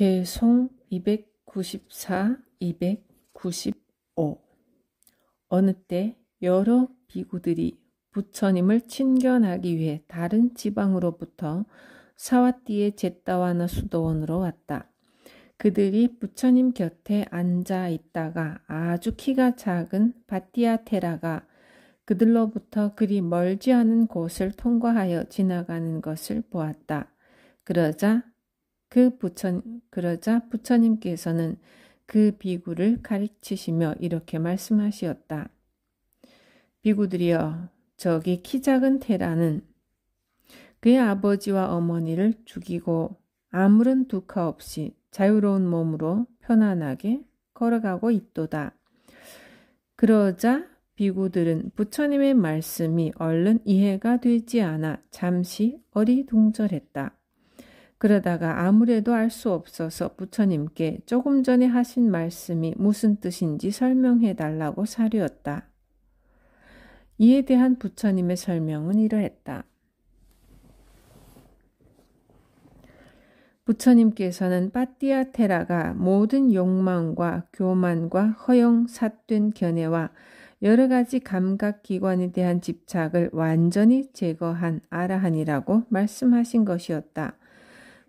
개송 294, 295. 어느 때 여러 비구들이 부처님을 친견하기 위해 다른 지방으로부터 사와띠의 제따와나 수도원으로 왔다. 그들이 부처님 곁에 앉아 있다가 아주 키가 작은 바띠아테라가 그들로부터 그리 멀지 않은 곳을 통과하여 지나가는 것을 보았다. 그러자 부처님께서는 그 비구를 가르치시며 이렇게 말씀하시었다. 비구들이여, 저기 키 작은 테라는 그의 아버지와 어머니를 죽이고 아무런 두카 없이 자유로운 몸으로 편안하게 걸어가고 있도다. 그러자 비구들은 부처님의 말씀이 얼른 이해가 되지 않아 잠시 어리둥절했다. 그러다가 아무래도 알 수 없어서 부처님께 조금 전에 하신 말씀이 무슨 뜻인지 설명해 달라고 사려었다. 이에 대한 부처님의 설명은 이러했다. 부처님께서는 빠띠아테라가 모든 욕망과 교만과 허영, 삿된 견해와 여러 가지 감각기관에 대한 집착을 완전히 제거한 아라한이라고 말씀하신 것이었다.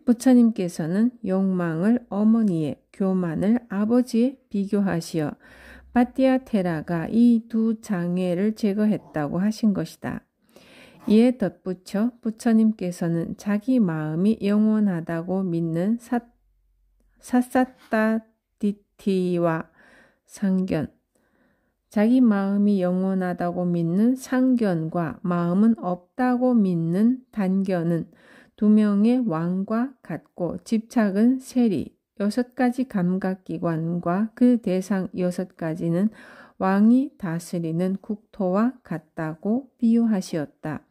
부처님께서는 욕망을 어머니에, 교만을 아버지에 비교하시어 빠띠아테라가 이 두 장애를 제거했다고 하신 것이다. 이에 덧붙여 부처님께서는 자기 마음이 영원하다고 믿는 사사따디티와 상견, 자기 마음이 영원하다고 믿는 상견과 마음은 없다고 믿는 단견은 두 명의 왕과 같고 집착은 세리, 6가지 감각기관과 그 대상 6가지는 왕이 다스리는 국토와 같다고 비유하시었다.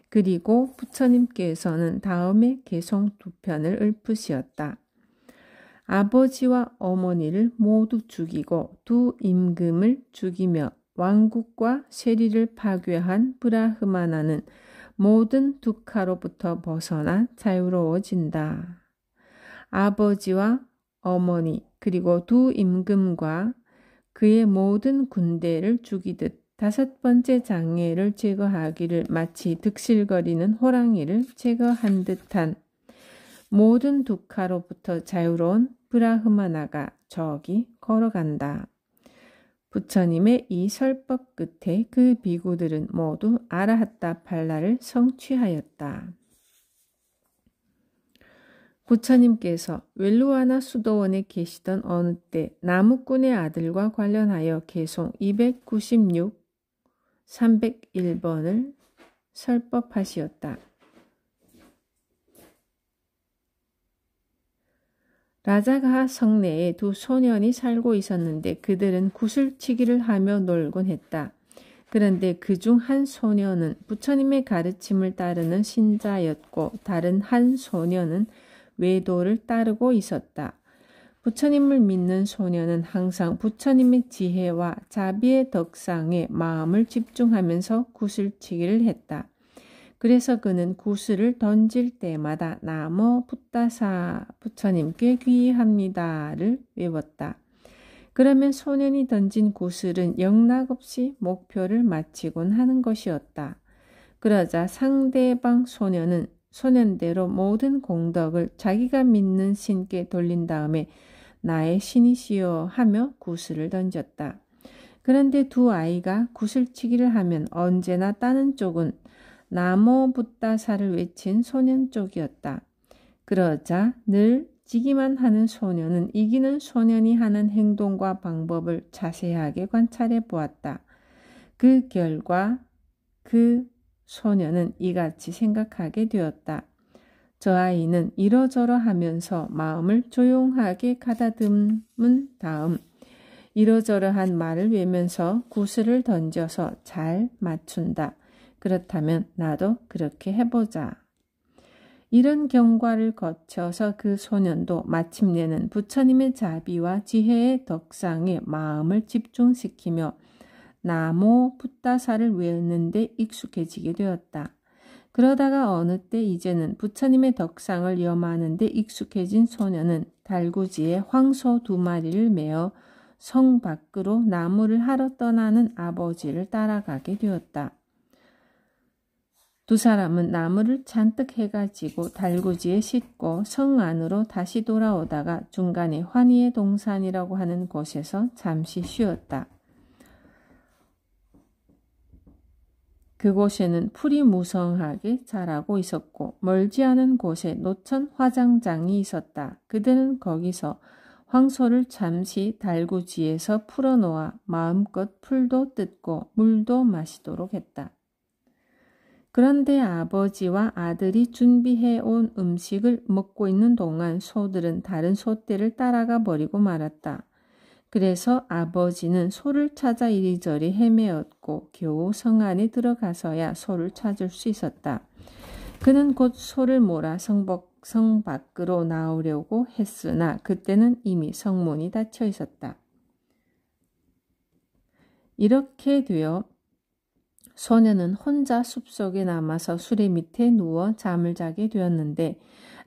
그리고 부처님께서는 다음에 개송 2편을 읊으시었다. 아버지와 어머니를 모두 죽이고 두 임금을 죽이며 왕국과 세리를 파괴한 브라흐마나는 모든 두카로부터 벗어나 자유로워진다. 아버지와 어머니 그리고 두 임금과 그의 모든 군대를 죽이듯 5번째 장애를 제거하기를 마치 득실거리는 호랑이를 제거한 듯한 모든 두카로부터 자유로운 브라흐마나가 저기 걸어간다. 부처님의 이 설법 끝에 그 비구들은 모두 아라하타 팔라를 성취하였다. 부처님께서 웰루아나 수도원에 계시던 어느 때 나무꾼의 아들과 관련하여 개송 296, 301번을 설법하시었다. 라자가하 성내에 두 소년이 살고 있었는데 그들은 구슬치기를 하며 놀곤 했다. 그런데 그중 한 소년은 부처님의 가르침을 따르는 신자였고 다른 한 소년은 외도를 따르고 있었다. 부처님을 믿는 소년은 항상 부처님의 지혜와 자비의 덕상에 마음을 집중하면서 구슬치기를 했다. 그래서 그는 구슬을 던질 때마다 나모 붓다사 부처님께 귀의합니다를 외웠다. 그러면 소년이 던진 구슬은 영락없이 목표를 마치곤 하는 것이었다. 그러자 상대방 소년은 소년대로 모든 공덕을 자기가 믿는 신께 돌린 다음에 나의 신이시여 하며 구슬을 던졌다. 그런데 두 아이가 구슬치기를 하면 언제나 따는 쪽은 나모 붓다사를 외친 소년 쪽이었다. 그러자 늘 지기만 하는 소년은 이기는 소년이 하는 행동과 방법을 자세하게 관찰해 보았다. 그 결과 그 소년은 이같이 생각하게 되었다. 저 아이는 이러저러 하면서 마음을 조용하게 가다듬은 다음 이러저러한 말을 외면서 구슬을 던져서 잘 맞춘다. 그렇다면 나도 그렇게 해보자. 이런 경과를 거쳐서 그 소년도 마침내는 부처님의 자비와 지혜의 덕상에 마음을 집중시키며 나모 붓다사를 외우는데 익숙해지게 되었다. 그러다가 어느 때 이제는 부처님의 덕상을 염하는 데 익숙해진 소녀는 달구지에 황소 2마리를 메어 성 밖으로 나무를 하러 떠나는 아버지를 따라가게 되었다. 두 사람은 나무를 잔뜩 해가지고 달구지에 싣고 성 안으로 다시 돌아오다가 중간에 환희의 동산이라고 하는 곳에서 잠시 쉬었다. 그곳에는 풀이 무성하게 자라고 있었고 멀지 않은 곳에 노천 화장장이 있었다. 그들은 거기서 황소를 잠시 달구지에서 풀어놓아 마음껏 풀도 뜯고 물도 마시도록 했다. 그런데 아버지와 아들이 준비해온 음식을 먹고 있는 동안 소들은 다른 소떼를 따라가 버리고 말았다. 그래서 아버지는 소를 찾아 이리저리 헤매었고 겨우 성 안에 들어가서야 소를 찾을 수 있었다. 그는 곧 소를 몰아 성 밖으로 나오려고 했으나 그때는 이미 성문이 닫혀 있었다. 이렇게 되어 소녀는 혼자 숲속에 남아서 수레 밑에 누워 잠을 자게 되었는데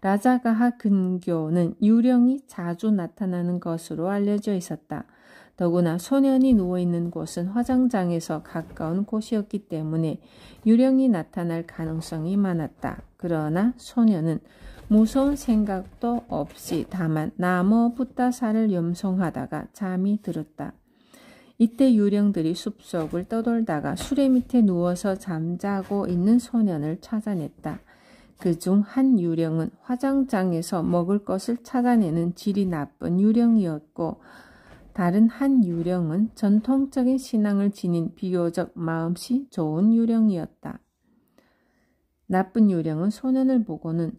라자가하 근교는 유령이 자주 나타나는 것으로 알려져 있었다. 더구나 소년이 누워있는 곳은 화장장에서 가까운 곳이었기 때문에 유령이 나타날 가능성이 많았다. 그러나 소녀는 무서운 생각도 없이 다만 나무 붓다사를 염송하다가 잠이 들었다. 이때 유령들이 숲속을 떠돌다가 수레 밑에 누워서 잠자고 있는 소년을 찾아냈다. 그중 한 유령은 화장장에서 먹을 것을 찾아내는 질이 나쁜 유령이었고 다른 한 유령은 전통적인 신앙을 지닌 비교적 마음씨 좋은 유령이었다. 나쁜 유령은 소년을 보고는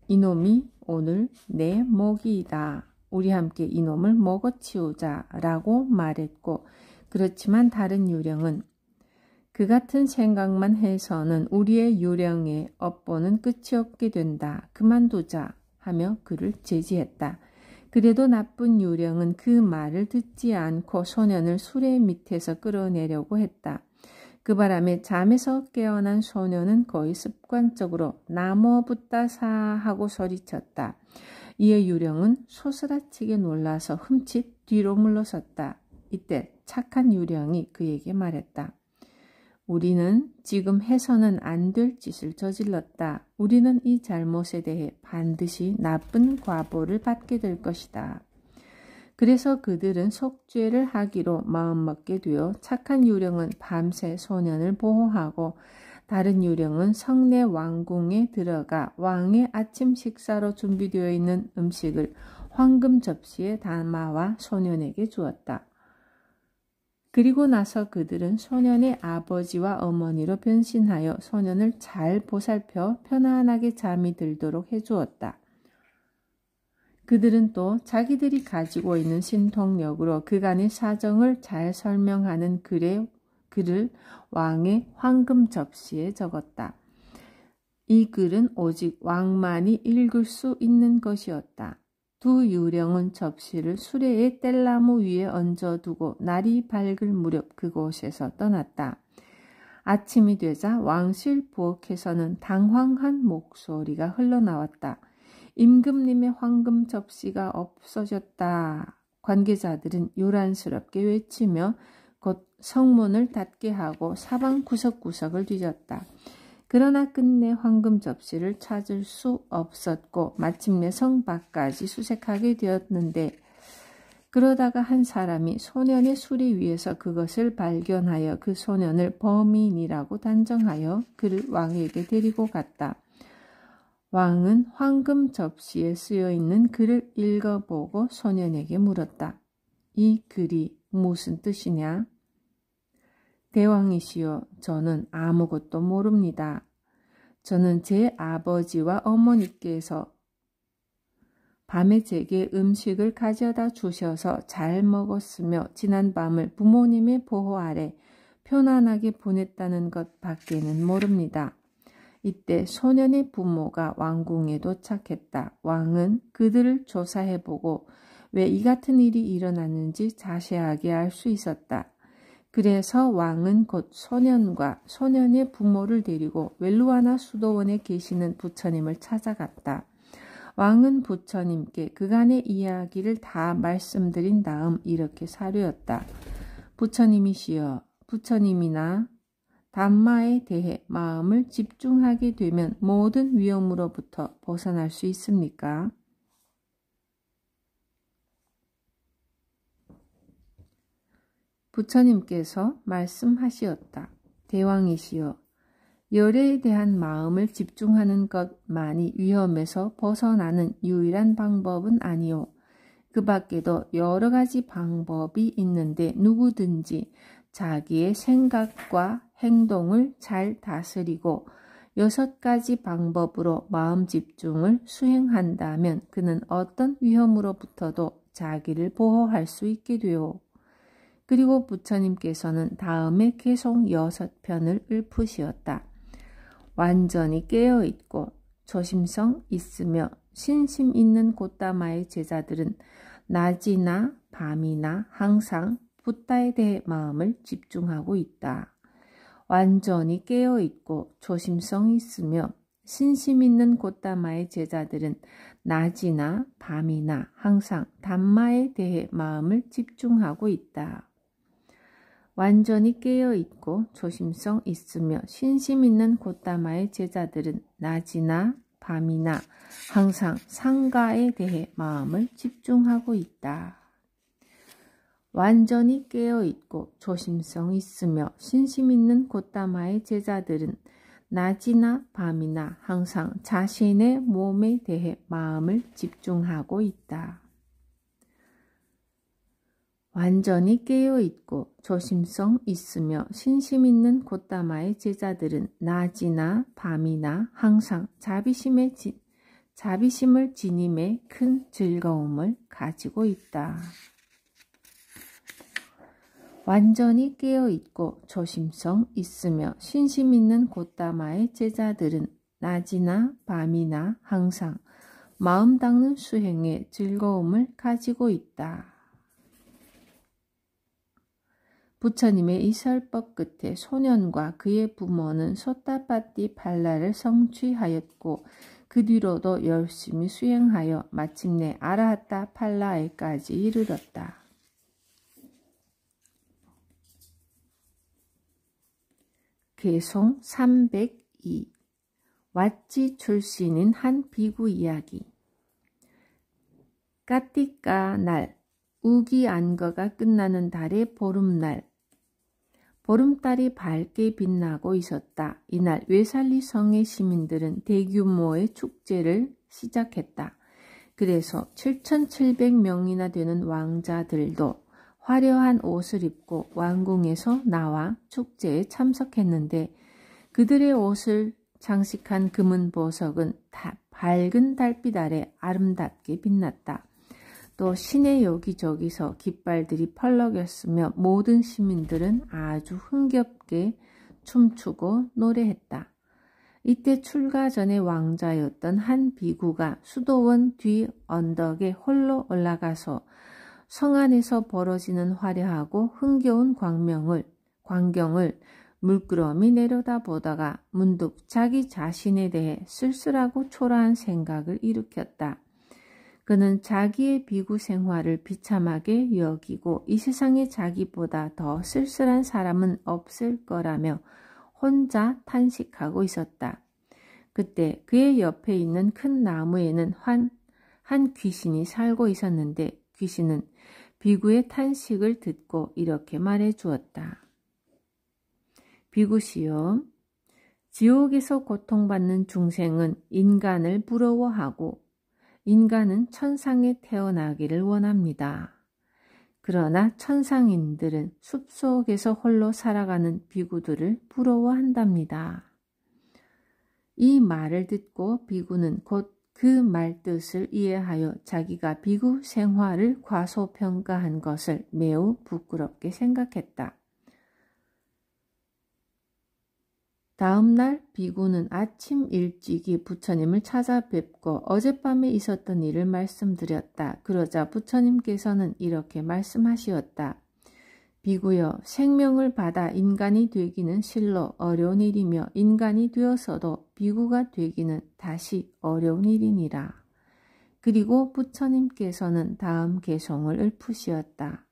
이놈이 오늘 내 먹이다. 우리 함께 이놈을 먹어치우자 라고 말했고 그렇지만 다른 유령은 그 같은 생각만 해서는 우리의 유령의 업보는 끝이 없게 된다. 그만두자 하며 그를 제지했다. 그래도 나쁜 유령은 그 말을 듣지 않고 소년을 수레 밑에서 끌어내려고 했다. 그 바람에 잠에서 깨어난 소년은 거의 습관적으로 나무 붙다사 하고 소리쳤다. 이에 유령은 소스라치게 놀라서 흠칫 뒤로 물러섰다. 이때 착한 유령이 그에게 말했다. 우리는 지금 해서는 안 될 짓을 저질렀다. 우리는 이 잘못에 대해 반드시 나쁜 과보를 받게 될 것이다. 그래서 그들은 속죄를 하기로 마음먹게 되어 착한 유령은 밤새 소년을 보호하고 다른 유령은 성내 왕궁에 들어가 왕의 아침 식사로 준비되어 있는 음식을 황금 접시에 담아와 소년에게 주었다. 그리고 나서 그들은 소년의 아버지와 어머니로 변신하여 소년을 잘 보살펴 편안하게 잠이 들도록 해주었다. 그들은 또 자기들이 가지고 있는 신통력으로 그간의 사정을 잘 설명하는 글을 왕의 황금 접시에 적었다. 이 글은 오직 왕만이 읽을 수 있는 것이었다. 두 유령은 접시를 수레의 뗄나무 위에 얹어두고 날이 밝을 무렵 그곳에서 떠났다. 아침이 되자 왕실 부엌에서는 당황한 목소리가 흘러나왔다. 임금님의 황금 접시가 없어졌다. 관계자들은 요란스럽게 외치며 곧 성문을 닫게 하고 사방 구석구석을 뒤졌다. 그러나 끝내 황금 접시를 찾을 수 없었고 마침내 성 밖까지 수색하게 되었는데 그러다가 한 사람이 소년의 수리 위에서 그것을 발견하여 그 소년을 범인이라고 단정하여 그를 왕에게 데리고 갔다. 왕은 황금 접시에 쓰여있는 글을 읽어보고 소년에게 물었다. 이 글이 무슨 뜻이냐? 대왕이시여, 저는 아무것도 모릅니다. 저는 제 아버지와 어머니께서 밤에 제게 음식을 가져다 주셔서 잘 먹었으며 지난 밤을 부모님의 보호 아래 편안하게 보냈다는 것 밖에는 모릅니다. 이때 소년의 부모가 왕궁에 도착했다. 왕은 그들을 조사해보고 왜 이 같은 일이 일어났는지 자세하게 알 수 있었다. 그래서 왕은 곧 소년과 소년의 부모를 데리고 웰루아나 수도원에 계시는 부처님을 찾아갔다. 왕은 부처님께 그간의 이야기를 다 말씀드린 다음 이렇게 사료였다. 부처님이시여, 부처님이나 담마에 대해 마음을 집중하게 되면 모든 위험으로부터 벗어날 수 있습니까? 부처님께서 말씀하시었다. 대왕이시여, 열애에 대한 마음을 집중하는 것만이 위험에서 벗어나는 유일한 방법은 아니오. 그 밖에도 여러 가지 방법이 있는데 누구든지 자기의 생각과 행동을 잘 다스리고 6가지 방법으로 마음 집중을 수행한다면 그는 어떤 위험으로부터도 자기를 보호할 수 있게 되오. 그리고 부처님께서는 다음에 계속 6편을 읊으시었다. 완전히 깨어있고 조심성 있으며 신심 있는 곶다마의 제자들은 낮이나 밤이나 항상 붓다에 대해 마음을 집중하고 있다. 완전히 깨어있고 조심성 있으며 신심 있는 곶다마의 제자들은 낮이나 밤이나 항상 담마에 대해 마음을 집중하고 있다. 완전히 깨어있고 조심성 있으며 신심 있는 곶다마의 제자들은 낮이나 밤이나 항상 상가에 대해 마음을 집중하고 있다. 완전히 깨어있고 조심성 있으며 신심 있는 곶다마의 제자들은 낮이나 밤이나 항상 자신의 몸에 대해 마음을 집중하고 있다. 완전히 깨어있고 조심성 있으며 신심 있는 곶다마의 제자들은 낮이나 밤이나 항상 자비심을 지님에 큰 즐거움을 가지고 있다. 완전히 깨어있고 조심성 있으며 신심 있는 곶다마의 제자들은 낮이나 밤이나 항상 마음 닦는 수행에 즐거움을 가지고 있다. 부처님의 이 설법 끝에 소년과 그의 부모는 소타파티 팔라를 성취하였고 그 뒤로도 열심히 수행하여 마침내 아라하타 팔라에까지 이르렀다. 개송 302 왓지 출신인 한 비구 이야기. 까띠까 날 우기 안거가 끝나는 달의 보름날, 보름달이 밝게 빛나고 있었다. 이날 웨살리 성의 시민들은 대규모의 축제를 시작했다. 그래서 7,700명이나 되는 왕자들도 화려한 옷을 입고 왕궁에서 나와 축제에 참석했는데 그들의 옷을 장식한 금은 보석은 밝은 달빛 아래 아름답게 빛났다. 또 시내 여기저기서 깃발들이 펄럭였으며 모든 시민들은 아주 흥겹게 춤추고 노래했다. 이때 출가 전에 왕자였던 한 비구가 수도원 뒤 언덕에 홀로 올라가서 성 안에서 벌어지는 화려하고 흥겨운 광경을 물끄러미 내려다보다가 문득 자기 자신에 대해 쓸쓸하고 초라한 생각을 일으켰다. 그는 자기의 비구 생활을 비참하게 여기고 이 세상에 자기보다 더 쓸쓸한 사람은 없을 거라며 혼자 탄식하고 있었다. 그때 그의 옆에 있는 큰 나무에는 한 귀신이 살고 있었는데 귀신은 비구의 탄식을 듣고 이렇게 말해 주었다. 비구시여, 지옥에서 고통받는 중생은 인간을 부러워하고 인간은 천상에 태어나기를 원합니다. 그러나 천상인들은 숲속에서 홀로 살아가는 비구들을 부러워한답니다. 이 말을 듣고 비구는 곧 그 말뜻을 이해하여 자기가 비구 생활을 과소평가한 것을 매우 부끄럽게 생각했다. 다음 날 비구는 아침 일찍이 부처님을 찾아뵙고 어젯밤에 있었던 일을 말씀드렸다. 그러자 부처님께서는 이렇게 말씀하시었다. 비구여, 생명을 받아 인간이 되기는 실로 어려운 일이며 인간이 되어서도 비구가 되기는 다시 어려운 일이니라. 그리고 부처님께서는 다음 개송을 읊으시었다.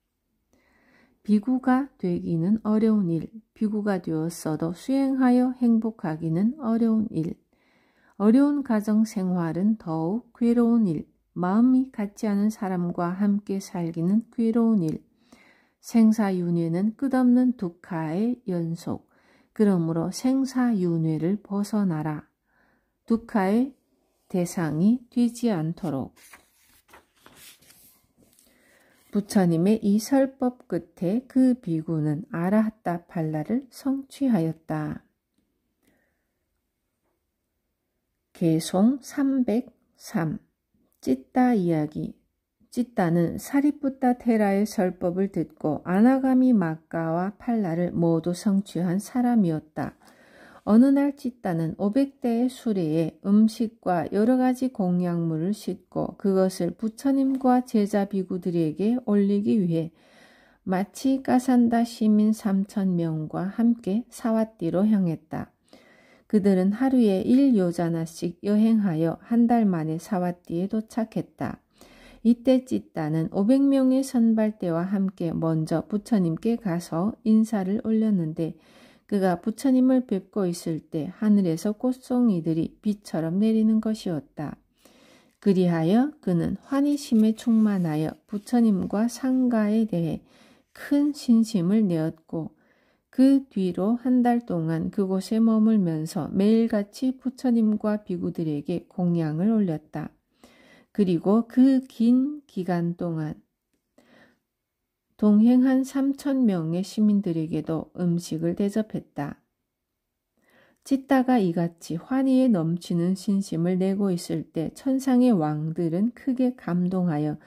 비구가 되기는 어려운 일, 비구가 되었어도 수행하여 행복하기는 어려운 일, 어려운 가정 생활은 더욱 괴로운 일, 마음이 같지 않은 사람과 함께 살기는 괴로운 일, 생사윤회는 끝없는 두카의 연속, 그러므로 생사윤회를 벗어나라. 두카의 대상이 되지 않도록. 부처님의 이 설법 끝에 그 비구는 아라하타 팔라를 성취하였다. 개송 303 찌따 이야기. 찌따는 사리푸타 테라의 설법을 듣고 아나가미 막가와 팔라를 모두 성취한 사람이었다. 어느 날 찌따는 500대의 수레에 음식과 여러 가지 공약물을 싣고 그것을 부처님과 제자 비구들에게 올리기 위해 마치 까산다 시민 3,000명과 함께 사와띠로 향했다. 그들은 하루에 1요자나씩 여행하여 한 달 만에 사와띠에 도착했다. 이때 찌따는 500명의 선발대와 함께 먼저 부처님께 가서 인사를 올렸는데 그가 부처님을 뵙고 있을 때 하늘에서 꽃송이들이 비처럼 내리는 것이었다. 그리하여 그는 환희심에 충만하여 부처님과 상가에 대해 큰 신심을 내었고 그 뒤로 한 달 동안 그곳에 머물면서 매일같이 부처님과 비구들에게 공양을 올렸다. 그리고 그 긴 기간 동안 동행한 3,000명의 시민들에게도 음식을 대접했다. 찌따가 이같이 환희에 넘치는 신심을 내고 있을 때 천상의 왕들은 크게 감동하여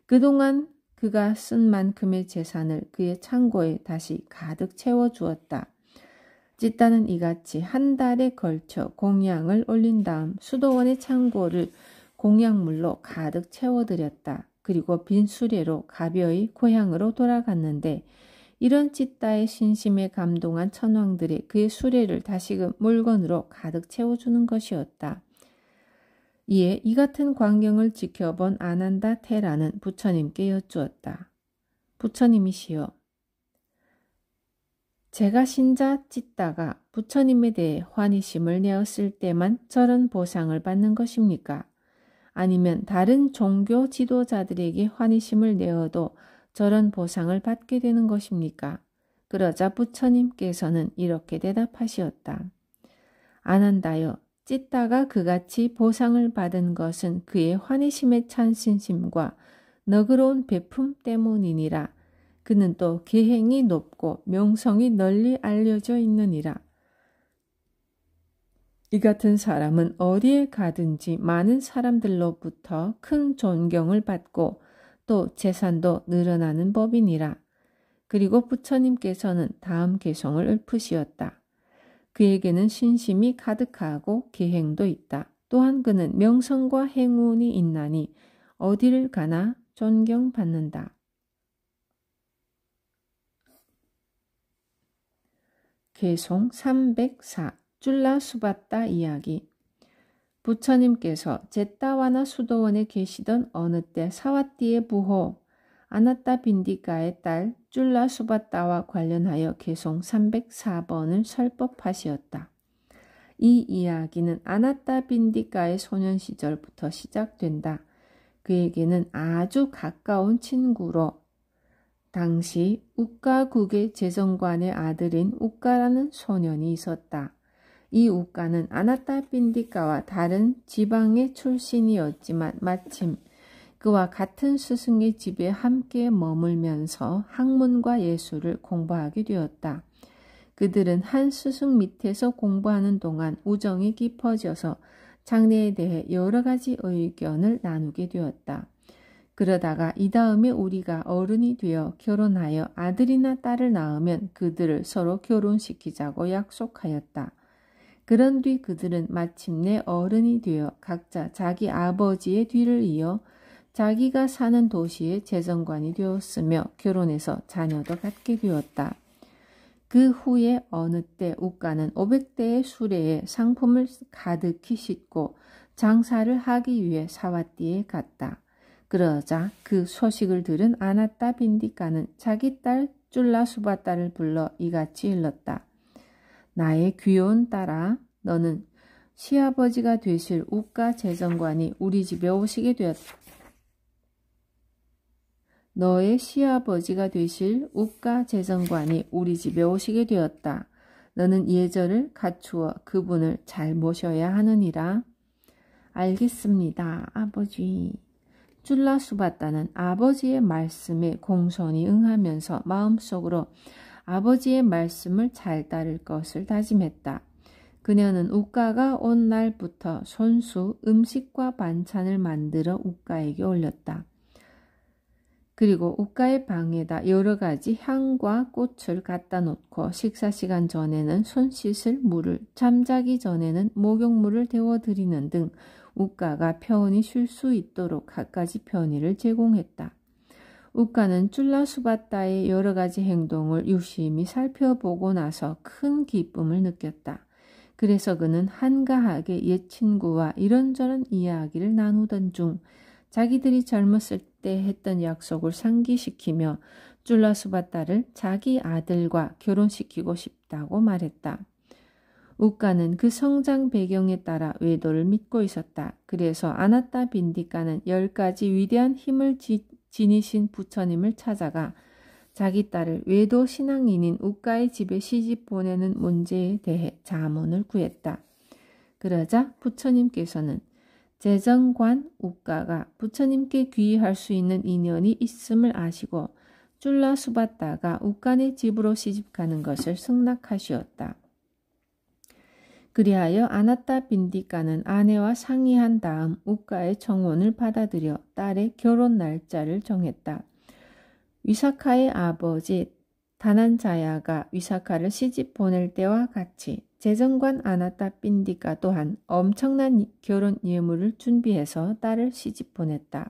그동안 그가 쓴 만큼의 재산을 그의 창고에 다시 가득 채워주었다. 찌따는 이같이 한 달에 걸쳐 공양을 올린 다음 수도원의 창고를 공양물로 가득 채워드렸다. 그리고 빈 수레로 가벼이 고향으로 돌아갔는데 이런 찌따의 신심에 감동한 천왕들이 그의 수레를 다시금 물건으로 가득 채워주는 것이었다. 이에 이 같은 광경을 지켜본 아난다 테라는 부처님께 여쭈었다. 부처님이시여, 제가 신자 찌따가 부처님에 대해 환희심을 내었을 때만 저런 보상을 받는 것입니까? 아니면 다른 종교 지도자들에게 환희심을 내어도 저런 보상을 받게 되는 것입니까? 그러자 부처님께서는 이렇게 대답하시었다. 아난다여, 찌따가 그같이 보상을 받은 것은 그의 환희심에 찬 신심과 너그러운 베품 때문이니라. 그는 또 계행이 높고 명성이 널리 알려져 있느니라. 이 같은 사람은 어디에 가든지 많은 사람들로부터 큰 존경을 받고 또 재산도 늘어나는 법이니라. 그리고 부처님께서는 다음 개송을 읊으시었다. 그에게는 신심이 가득하고 계행도 있다. 또한 그는 명성과 행운이 있나니 어디를 가나 존경받는다. 개송 304 줄라수바따 이야기. 부처님께서 제따와나 수도원에 계시던 어느 때 사와띠의 부호 아나따 빈디가의 딸 줄라수바따와 관련하여 개송 304번을 설법하시었다. 이 이야기는 아나따 빈디가의 소년 시절부터 시작된다. 그에게는 아주 가까운 친구로 당시 우가국의 재정관의 아들인 우가라는 소년이 있었다. 이 우가는 아나따 빈디가와 다른 지방의 출신이었지만 마침 그와 같은 스승의 집에 함께 머물면서 학문과 예술을 공부하게 되었다. 그들은 한 스승 밑에서 공부하는 동안 우정이 깊어져서 장래에 대해 여러 가지 의견을 나누게 되었다. 그러다가 이 다음에 우리가 어른이 되어 결혼하여 아들이나 딸을 낳으면 그들을 서로 결혼시키자고 약속하였다. 그런 뒤 그들은 마침내 어른이 되어 각자 자기 아버지의 뒤를 이어 자기가 사는 도시의 재정관이 되었으며 결혼해서 자녀도 갖게 되었다. 그 후에 어느 때 우가는 500대의 수레에 상품을 가득히 싣고 장사를 하기 위해 사와띠에 갔다. 그러자 그 소식을 들은 아나타 빈디카는 자기 딸 쫄라수바따를 불러 이같이 일렀다. 나의 귀여운 딸아, 너는 시아버지가 되실 우가 재정관이 우리 집에 오시게 되었다. 너의 시아버지가 되실 우가 재정관이 우리 집에 오시게 되었다. 너는 예절을 갖추어 그분을 잘 모셔야 하느니라. 알겠습니다, 아버지. 쫄라수바따는 아버지의 말씀에 공손히 응하면서 마음속으로 아버지의 말씀을 잘 따를 것을 다짐했다. 그녀는 우가가 온 날부터 손수 음식과 반찬을 만들어 우가에게 올렸다. 그리고 우가의 방에다 여러 가지 향과 꽃을 갖다 놓고 식사 시간 전에는 손 씻을 물을, 잠자기 전에는 목욕물을 데워드리는 등 우가가 편히 쉴 수 있도록 갖가지 편의를 제공했다. 우가는 쫄라수바따의 여러 가지 행동을 유심히 살펴보고 나서 큰 기쁨을 느꼈다. 그래서 그는 한가하게 옛 친구와 이런저런 이야기를 나누던 중 자기들이 젊었을 때 했던 약속을 상기시키며 쫄라수바따를 자기 아들과 결혼시키고 싶다고 말했다. 우가는 그 성장 배경에 따라 외도를 믿고 있었다. 그래서 아나타 빈디카는 10가지 위대한 힘을 지니신 부처님을 찾아가 자기 딸을 외도 신앙인인 우가의 집에 시집 보내는 문제에 대해 자문을 구했다. 그러자 부처님께서는 재정관 우가가 부처님께 귀의할 수 있는 인연이 있음을 아시고 쫄라수바따가 우간의 집으로 시집가는 것을 승낙하시었다. 그리하여 아나타 빈디카는 아내와 상의한 다음 우가의 청혼을 받아들여 딸의 결혼 날짜를 정했다. 위사카의 아버지 다난자야가 위사카를 시집 보낼 때와 같이 재정관 아나타 빈디카 또한 엄청난 결혼 예물을 준비해서 딸을 시집 보냈다.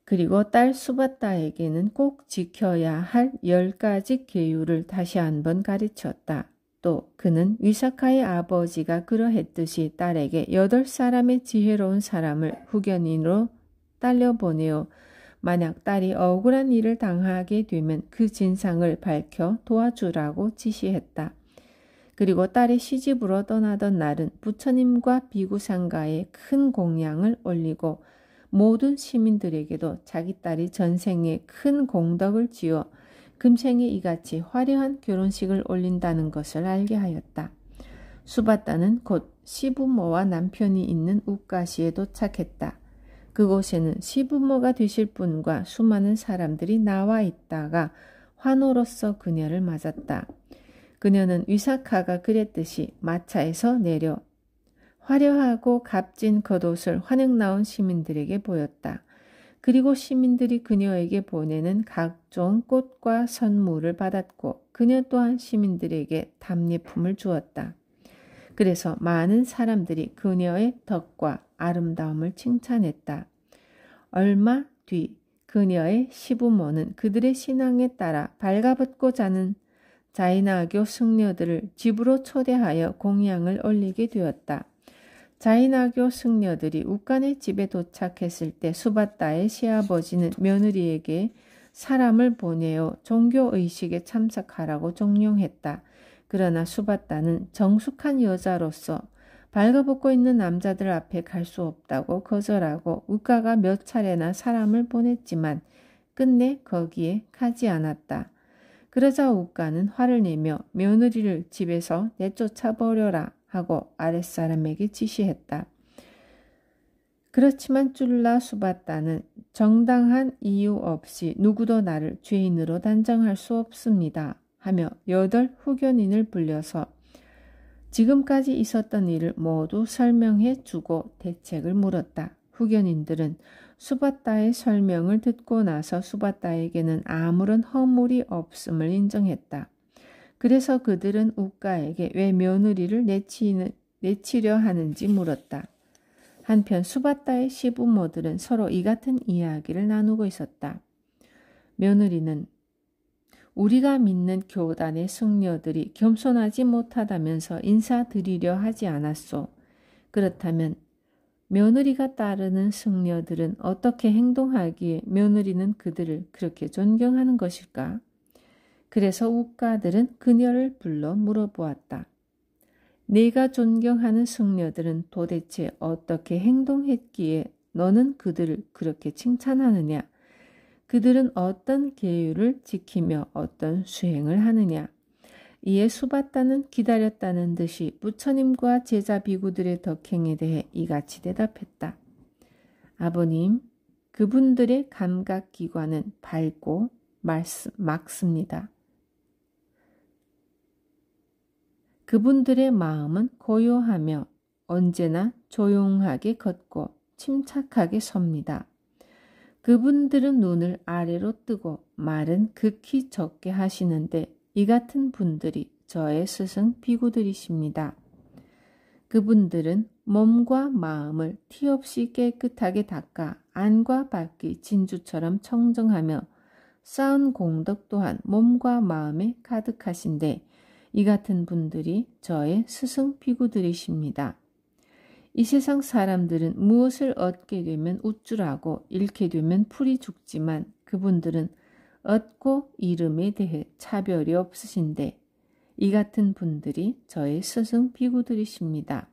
그리고 딸 수바따에게는 꼭 지켜야 할 10가지 계율을 다시 한번 가르쳤다. 또 그는 위사카의 아버지가 그러했듯이 딸에게 8사람의 지혜로운 사람을 후견인으로 딸려보내어 만약 딸이 억울한 일을 당하게 되면 그 진상을 밝혀 도와주라고 지시했다. 그리고 딸이 시집으로 떠나던 날은 부처님과 비구상가에 큰 공양을 올리고 모든 시민들에게도 자기 딸이 전생에 큰 공덕을 지어 금생에 이같이 화려한 결혼식을 올린다는 것을 알게 하였다. 수바따는 곧 시부모와 남편이 있는 우가시에 도착했다. 그곳에는 시부모가 되실 분과 수많은 사람들이 나와 있다가 환호로서 그녀를 맞았다. 그녀는 위사카가 그랬듯이 마차에서 내려 화려하고 값진 겉옷을 환영 나온 시민들에게 보였다. 그리고 시민들이 그녀에게 보내는 각종 꽃과 선물을 받았고 그녀 또한 시민들에게 답례품을 주었다. 그래서 많은 사람들이 그녀의 덕과 아름다움을 칭찬했다. 얼마 뒤 그녀의 시부모는 그들의 신앙에 따라 발가벗고 자는 자이나교 승려들을 집으로 초대하여 공양을 올리게 되었다. 자이나교 승려들이 우간의 집에 도착했을 때 수바따의 시아버지는 며느리에게 사람을 보내어 종교의식에 참석하라고 종용했다. 그러나 수바따는 정숙한 여자로서 발가벗고 있는 남자들 앞에 갈 수 없다고 거절하고 우가가 몇 차례나 사람을 보냈지만 끝내 거기에 가지 않았다. 그러자 우가는 화를 내며 며느리를 집에서 내쫓아버려라 하고 아랫사람에게 지시했다. 그렇지만 쫄라수바따는 정당한 이유 없이 누구도 나를 죄인으로 단정할 수 없습니다 하며 8 후견인을 불려서 지금까지 있었던 일을 모두 설명해 주고 대책을 물었다. 후견인들은 수바따의 설명을 듣고 나서 수바따에게는 아무런 허물이 없음을 인정했다. 그래서 그들은 우가에게 왜 며느리를 내치려 하는지 물었다. 한편 수바타의 시부모들은 서로 이 같은 이야기를 나누고 있었다. 며느리는 우리가 믿는 교단의 승려들이 겸손하지 못하다면서 인사드리려 하지 않았소. 그렇다면 며느리가 따르는 승려들은 어떻게 행동하기에 며느리는 그들을 그렇게 존경하는 것일까? 그래서 웃가들은 그녀를 불러 물어보았다. 네가 존경하는 승려들은 도대체 어떻게 행동했기에 너는 그들을 그렇게 칭찬하느냐? 그들은 어떤 계율을 지키며 어떤 수행을 하느냐? 이에 수바타는 기다렸다는 듯이 부처님과 제자 비구들의 덕행에 대해 이같이 대답했다. 아버님, 그분들의 감각기관은 밝고 맑습니다. 그분들의 마음은 고요하며 언제나 조용하게 걷고 침착하게 섭니다. 그분들은 눈을 아래로 뜨고 말은 극히 적게 하시는데 이 같은 분들이 저의 스승 비구들이십니다. 그분들은 몸과 마음을 티 없이 깨끗하게 닦아 안과 밖이 진주처럼 청정하며 쌓은 공덕 또한 몸과 마음에 가득하신데 이 같은 분들이 저의 스승 비구들이십니다. 이 세상 사람들은 무엇을 얻게 되면 우쭐하고 잃게 되면 풀이 죽지만 그분들은 얻고 잃음에 대해 차별이 없으신데 이 같은 분들이 저의 스승 비구들이십니다.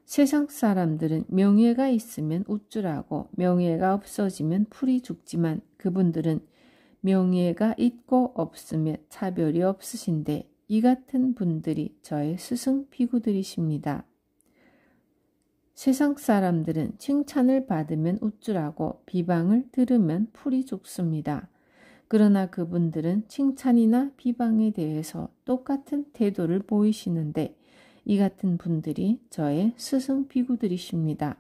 세상 사람들은 명예가 있으면 우쭐하고 명예가 없어지면 풀이 죽지만 그분들은 명예가 있고 없으면 차별이 없으신데 이 같은 분들이 저의 스승 비구들이십니다. 세상 사람들은 칭찬을 받으면 우쭐하고 비방을 들으면 풀이 죽습니다. 그러나 그분들은 칭찬이나 비방에 대해서 똑같은 태도를 보이시는데 이 같은 분들이 저의 스승 비구들이십니다.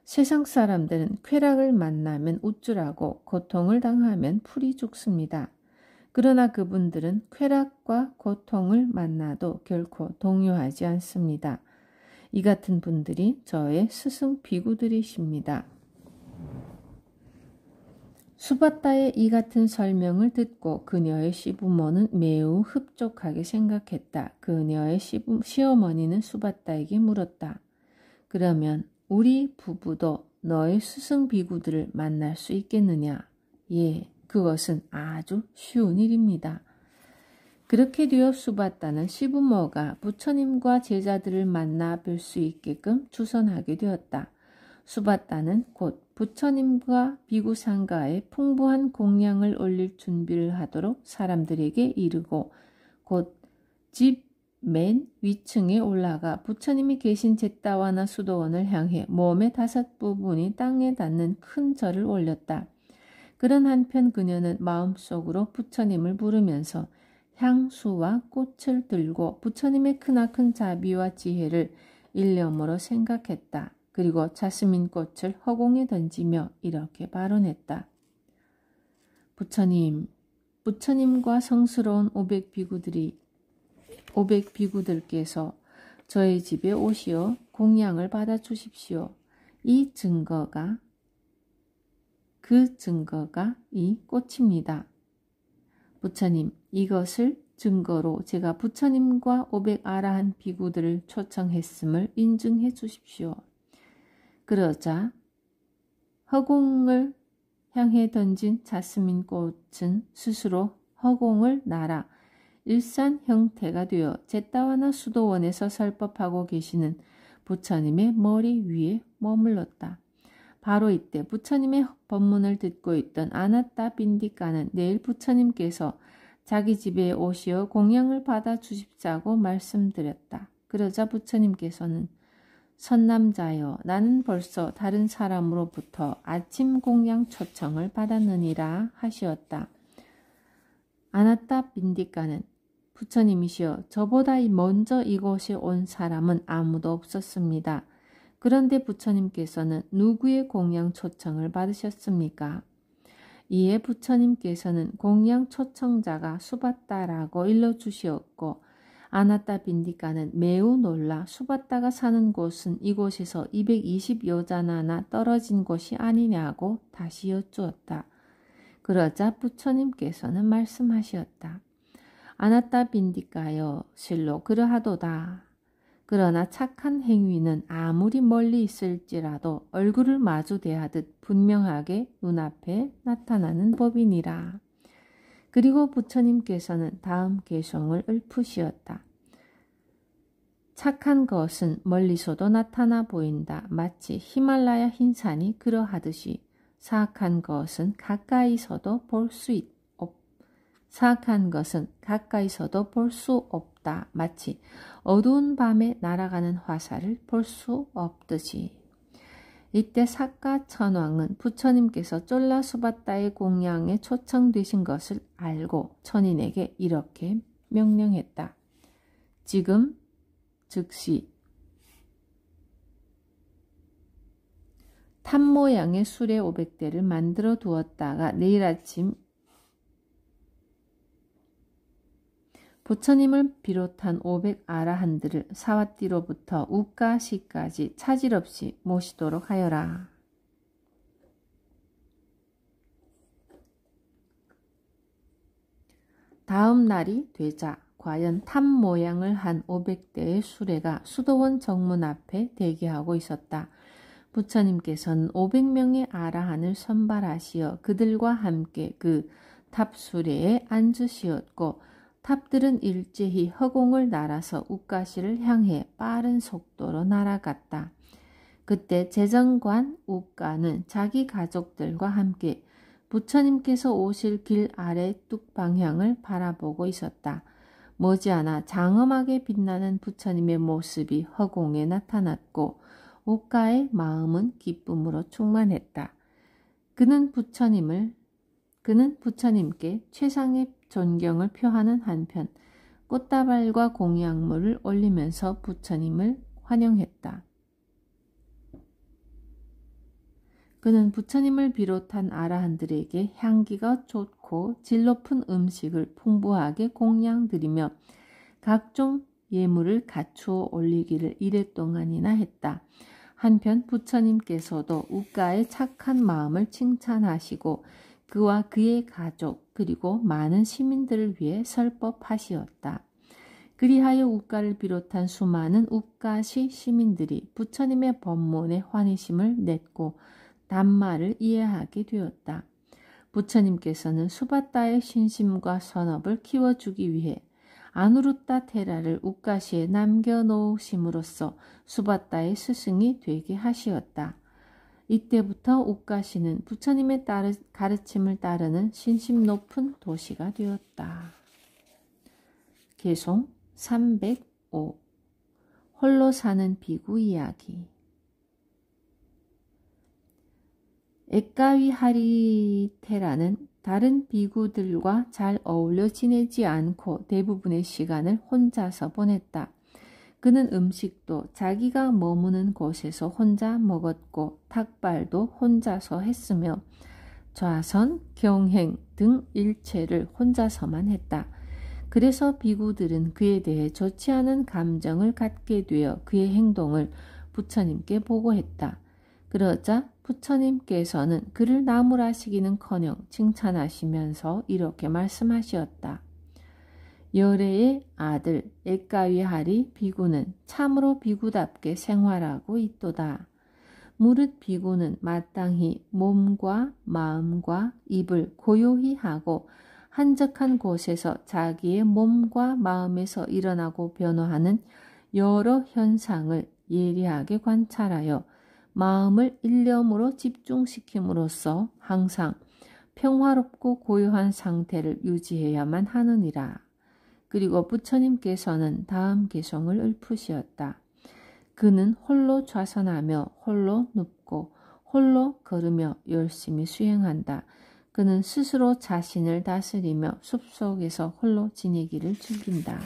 세상 사람들은 쾌락을 만나면 우쭐하고 고통을 당하면 풀이 죽습니다. 그러나 그분들은 쾌락과 고통을 만나도 결코 동요하지 않습니다. 이 같은 분들이 저의 스승 비구들이십니다. 수바타의 이 같은 설명을 듣고 그녀의 시부모는 매우 흡족하게 생각했다. 그녀의 시어머니는 수바타에게 물었다. 그러면 우리 부부도 너의 스승 비구들을 만날 수 있겠느냐? 예, 그것은 아주 쉬운 일입니다. 그렇게 되어 수바타는 시부모가 부처님과 제자들을 만나 뵐 수 있게끔 주선하게 되었다. 수바타는 곧 부처님과 비구 상가에 풍부한 공양을 올릴 준비를 하도록 사람들에게 이르고 곧 집 맨 위층에 올라가 부처님이 계신 제타와나 수도원을 향해 몸의 5부분이 땅에 닿는 큰 절을 올렸다. 그런 한편 그녀는 마음속으로 부처님을 부르면서 향수와 꽃을 들고 부처님의 크나큰 자비와 지혜를 일념으로 생각했다. 그리고 자스민 꽃을 허공에 던지며 이렇게 발언했다. 부처님과 성스러운 500비구들께서 저희 집에 오시어 공양을 받아주십시오. 그 증거가 이 꽃입니다. 부처님, 이것을 증거로 제가 부처님과 500아라한 비구들을 초청했음을 인증해 주십시오. 그러자 허공을 향해 던진 자스민 꽃은 스스로 허공을 날아 일산 형태가 되어 제타와나 수도원에서 설법하고 계시는 부처님의 머리 위에 머물렀다. 바로 이때 부처님의 법문을 듣고 있던 아나타 빈디카는 내일 부처님께서 자기 집에 오시어 공양을 받아 주십사고 말씀드렸다. 그러자 부처님께서는 선남자여, 나는 벌써 다른 사람으로부터 아침 공양 초청을 받았느니라 하시었다. 아나타 빈디카는 부처님이시여, 저보다 먼저 이곳에 온 사람은 아무도 없었습니다. 그런데 부처님께서는 누구의 공양 초청을 받으셨습니까? 이에 부처님께서는 공양 초청자가 수바타라고 일러주시었고 아나타 빈디카는 매우 놀라 수바타가 사는 곳은 이곳에서 220요자나나 떨어진 곳이 아니냐고 다시 여쭈었다. 그러자 부처님께서는 말씀하셨다. 아나타 빈디카여, 실로 그러하도다. 그러나 착한 행위는 아무리 멀리 있을지라도 얼굴을 마주 대하듯 분명하게 눈앞에 나타나는 법이니라. 그리고 부처님께서는 다음 개송을 읊으시었다. 착한 것은 멀리서도 나타나 보인다. 마치 히말라야 흰산이 그러하듯이 사악한 것은 가까이서도 볼 수 없다. 마치 어두운 밤에 날아가는 화살을 볼 수 없듯이. 이때 사카천왕은 부처님께서 쫄라수바타의 공양에 초청되신 것을 알고 천인에게 이렇게 명령했다. 지금 즉시 탑 모양의 수레 500대를 만들어 두었다가 내일 아침 부처님을 비롯한 500아라한들을 사와띠로부터 우까시까지 차질 없이 모시도록 하여라. 다음 날이 되자 과연 탑 모양을 한 500대의 수레가 수도원 정문 앞에 대기하고 있었다. 부처님께서는 500명의 아라한을 선발하시어 그들과 함께 그 탑 수레에 앉으시었고 탑들은 일제히 허공을 날아서 우까시를 향해 빠른 속도로 날아갔다. 그때 재정관 우까는 자기 가족들과 함께 부처님께서 오실 길 아래 뚝 방향을 바라보고 있었다. 머지않아 장엄하게 빛나는 부처님의 모습이 허공에 나타났고 우까의 마음은 기쁨으로 충만했다. 그는 부처님께 최상의 존경을 표하는 한편 꽃다발과 공양물을 올리면서 부처님을 환영했다. 그는 부처님을 비롯한 아라한들에게 향기가 좋고 질 높은 음식을 풍부하게 공양드리며 각종 예물을 갖추어 올리기를 이랫동안이나 했다. 한편 부처님께서도 우까의 착한 마음을 칭찬하시고 그와 그의 가족 그리고 많은 시민들을 위해 설법하시었다. 그리하여 우까를 비롯한 수많은 우까시 시민들이 부처님의 법문에 환희심을 냈고 담마를 이해하게 되었다. 부처님께서는 수바타의 신심과 선업을 키워주기 위해 아누루타 테라를 우까시에 남겨놓으심으로써 수바타의 스승이 되게 하시었다. 이때부터 우까시는 부처님의 가르침을 따르는 신심 높은 도시가 되었다. 개송 305 홀로 사는 비구 이야기. 에까위하리테라는 다른 비구들과 잘 어울려 지내지 않고 대부분의 시간을 혼자서 보냈다. 그는 음식도 자기가 머무는 곳에서 혼자 먹었고 탁발도 혼자서 했으며 좌선, 경행 등 일체를 혼자서만 했다. 그래서 비구들은 그에 대해 좋지 않은 감정을 갖게 되어 그의 행동을 부처님께 보고했다. 그러자 부처님께서는 그를 나무라시기는커녕 칭찬하시면서 이렇게 말씀하시었다. 열애의 아들 에까위하리 비구는 참으로 비구답게 생활하고 있도다. 무릇 비구는 마땅히 몸과 마음과 입을 고요히 하고 한적한 곳에서 자기의 몸과 마음에서 일어나고 변화하는 여러 현상을 예리하게 관찰하여 마음을 일념으로 집중시킴으로써 항상 평화롭고 고요한 상태를 유지해야만 하느니라. 그리고 부처님께서는 다음 개송을 읊으시었다. 그는 홀로 좌선하며 홀로 눕고 홀로 걸으며 열심히 수행한다. 그는 스스로 자신을 다스리며 숲속에서 홀로 지내기를 즐긴다.